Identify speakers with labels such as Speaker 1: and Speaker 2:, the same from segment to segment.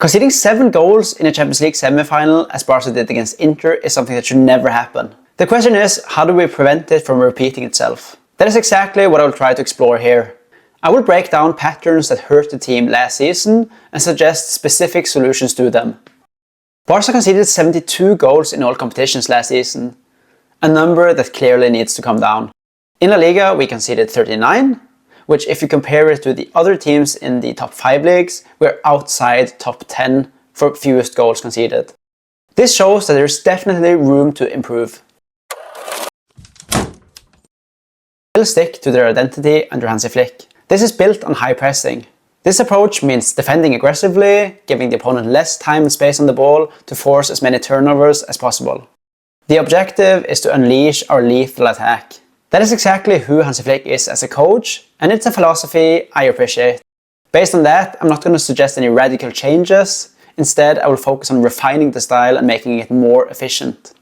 Speaker 1: Conceding 7 goals in a Champions League semi-final, as Barca did against Inter, is something that should never happen. The question is, how do we prevent it from repeating itself? That is exactly what I will try to explore here. I will break down patterns that hurt the team last season and suggest specific solutions to them. Barca conceded 72 goals in all competitions last season, a number that clearly needs to come down. In La Liga we conceded 39, which if you compare it to the other teams in the top 5 leagues, we're outside top 10 for fewest goals conceded. This shows that there's definitely room to improve. They'll stick to their identity under Hansi Flick. This is built on high pressing. This approach means defending aggressively, giving the opponent less time and space on the ball to force as many turnovers as possible. The objective is to unleash our lethal attack. That is exactly who Hansi Flick is as a coach, and it's a philosophy I appreciate. Based on that, I'm not going to suggest any radical changes. Instead, I will focus on refining the style and making it more efficient.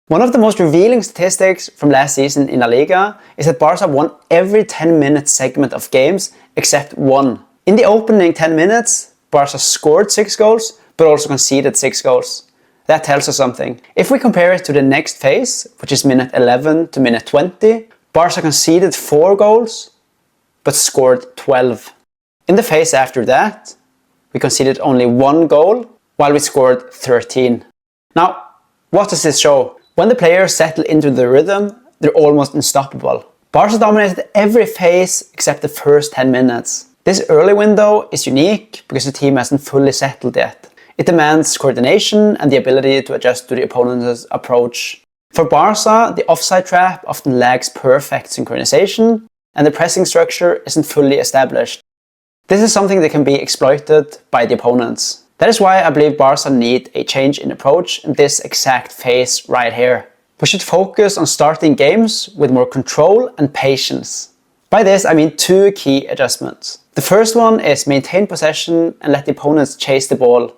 Speaker 1: One of the most revealing statistics from last season in La Liga is that Barca won every 10-minute segment of games except one. In the opening 10 minutes, Barca scored 6 goals, but also conceded 6 goals. That tells us something. If we compare it to the next phase, which is minute 11 to minute 20, Barca conceded 4 goals, but scored 12. In the phase after that, we conceded only 1 goal, while we scored 13. Now, what does this show? When the players settle into the rhythm, they're almost unstoppable. Barca dominated every phase except the first 10 minutes. This early window is unique because the team hasn't fully settled yet. It demands coordination and the ability to adjust to the opponent's approach. For Barca, the offside trap often lacks perfect synchronization and the pressing structure isn't fully established. This is something that can be exploited by the opponents. That is why I believe Barca need a change in approach in this exact phase right here. We should focus on starting games with more control and patience. By this I mean 2 key adjustments. The first one is maintain possession and let the opponents chase the ball.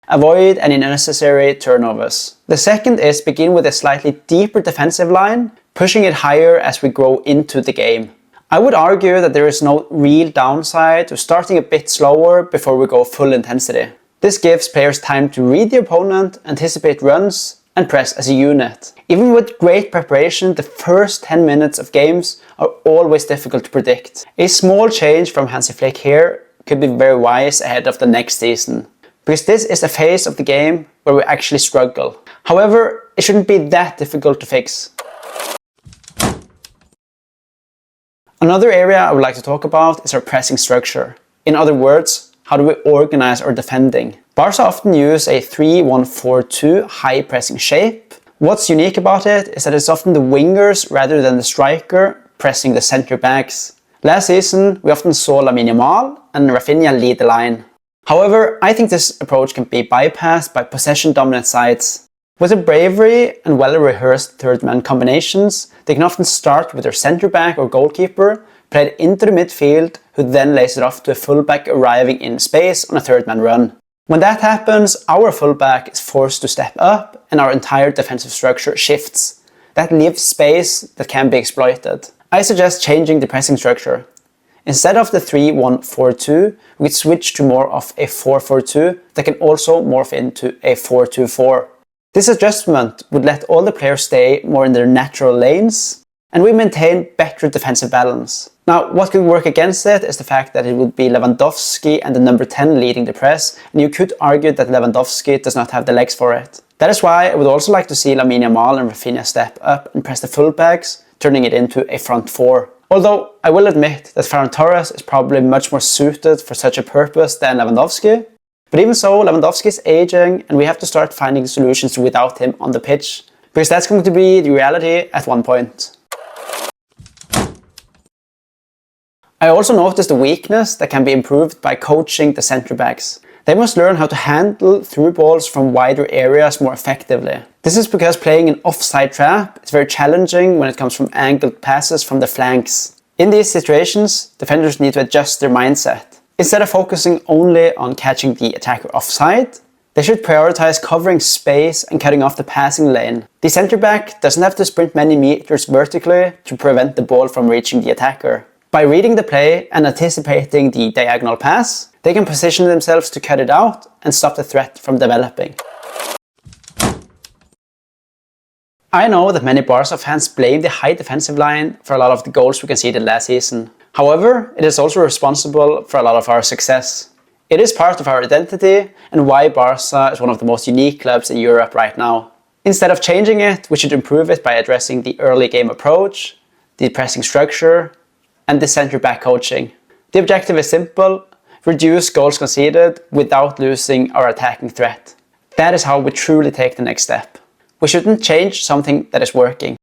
Speaker 1: Avoid any unnecessary turnovers. The second is begin with a slightly deeper defensive line, pushing it higher as we grow into the game. I would argue that there is no real downside to starting a bit slower before we go full intensity. This gives players time to read the opponent, anticipate runs, and press as a unit. Even with great preparation, the first 10 minutes of games are always difficult to predict. A small change from Hansi Flick here could be very wise ahead of the next season, because this is a phase of the game where we actually struggle. However, it shouldn't be that difficult to fix. Another area I would like to talk about is our pressing structure. In other words, how do we organize our defending? Barca often use a 3-1-4-2 high pressing shape. What's unique about it is that it's often the wingers rather than the striker pressing the center backs. Last season, we often saw Lamine Yamal and Rafinha lead the line. However, I think this approach can be bypassed by possession-dominant sides. With a bravery and well-rehearsed third-man combinations, they can often start with their centre-back or goalkeeper, play it into the midfield, who then lays it off to a fullback arriving in space on a third-man run. When that happens, our fullback is forced to step up and our entire defensive structure shifts. That leaves space that can be exploited. I suggest changing the pressing structure. Instead of the 3-1-4-2, we switch to more of a 4-4-2 that can also morph into a 4-2-4. This adjustment would let all the players stay more in their natural lanes, and we maintain better defensive balance. Now, what could work against it is the fact that it would be Lewandowski and the number 10 leading the press, and you could argue that Lewandowski does not have the legs for it. That is why I would also like to see Lamine Yamal and Rafinha step up and press the fullbacks, turning it into a front 4. Although I will admit that Ferran Torres is probably much more suited for such a purpose than Lewandowski. But even so, Lewandowski is aging and we have to start finding solutions without him on the pitch, because that's going to be the reality at one point. I also noticed a weakness that can be improved by coaching the centre-backs. They must learn how to handle through balls from wider areas more effectively. This is because playing an offside trap is very challenging when it comes from angled passes from the flanks. In these situations, defenders need to adjust their mindset. Instead of focusing only on catching the attacker offside, they should prioritize covering space and cutting off the passing lane. The centre-back doesn't have to sprint many meters vertically to prevent the ball from reaching the attacker. By reading the play and anticipating the diagonal pass, they can position themselves to cut it out and stop the threat from developing. I know that many Barca fans blame the high defensive line for a lot of the goals we conceded last season. However, it is also responsible for a lot of our success. It is part of our identity and why Barca is one of the most unique clubs in Europe right now. Instead of changing it, we should improve it by addressing the early game approach, the pressing structure, and the centre-back coaching. The objective is simple: reduce goals conceded without losing our attacking threat. That is how we truly take the next step. We shouldn't change something that is working.